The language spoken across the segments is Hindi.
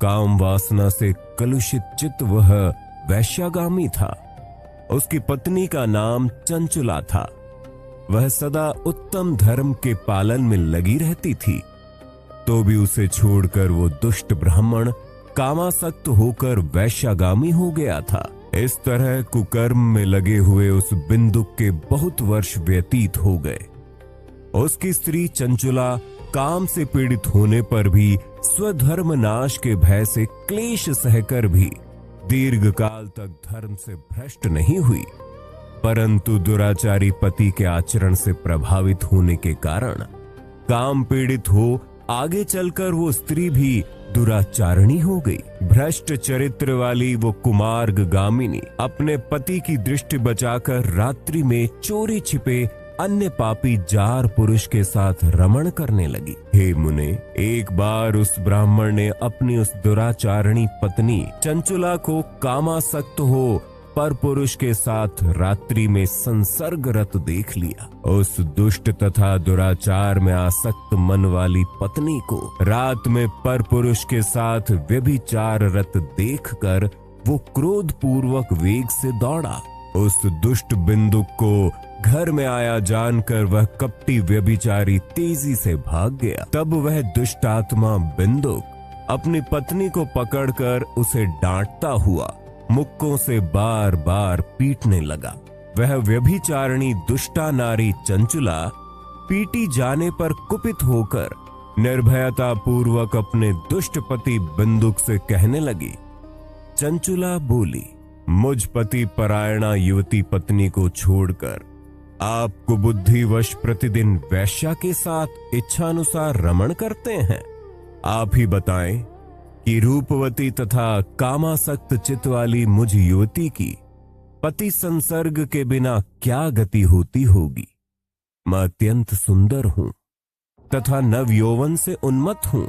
काम वासना से कलुषित चित्त वह वैश्यागामी था। उसकी पत्नी का नाम चंचुला था। वह सदा उत्तम धर्म के पालन में लगी रहती थी, तो भी उसे छोड़कर वो दुष्ट ब्राह्मण कामासक्त होकर वैश्यागामी हो गया था। इस तरह कुकर्म में लगे हुए उस बिंदुक के बहुत वर्ष व्यतीत हो गए। उसकी स्त्री चंचुला काम से पीड़ित होने पर भी स्वधर्म नाश के भय से क्लेश सहकर भी दीर्घ काल तक धर्म से भ्रष्ट नहीं हुई, परंतु दुराचारी पति के आचरण से प्रभावित होने के कारण काम पीड़ित हो आगे चलकर वो स्त्री भी दुराचारणी हो गई। भ्रष्ट चरित्र वाली वो कुमार्गामिनी अपने पति की दृष्टि बचाकर रात्रि में चोरी छिपे अन्य पापी जार पुरुष के साथ रमण करने लगी। हे मुने, एक बार उस ब्राह्मण ने अपनी उस दुराचारणी पत्नी चंचुला को कामासक्त हो पर पुरुष के साथ रात्रि में संसर्गरत देख लिया। उस दुष्ट तथा दुराचार में आसक्त मन वाली पत्नी को रात में पर पुरुष के साथ व्यभिचार रत देखकर वो क्रोध पूर्वक वेग से दौड़ा। उस दुष्ट बिंदुक को घर में आया जानकर वह कपटी व्यभिचारी तेजी से भाग गया। तब वह दुष्ट आत्मा बिंदुक अपनी पत्नी को पकड़कर उसे डांटता हुआ मुक्कों से बार बार पीटने लगा। वह व्यभिचारिणी दुष्टा नारी चंचुला पीटी जाने पर कुपित होकर निर्भयता पूर्वक अपने दुष्ट पति बिंदुक से कहने लगी। चंचुला बोली, मुझ पति परायणा युवती पत्नी को छोड़कर आपको बुद्धिवश प्रतिदिन वैश्या के साथ इच्छानुसार रमण करते हैं। आप ही बताएं कि रूपवती तथा कामासक्त चित्त वाली मुझ युवती की पति संसर्ग के बिना क्या गति होती होगी। मैं अत्यंत सुंदर हूं तथा नव यौवन से उन्मत्त हूं।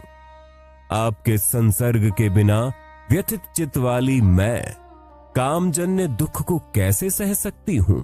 आपके संसर्ग के बिना व्यथित चित्त वाली मैं कामजन्य दुख को कैसे सह सकती हूं।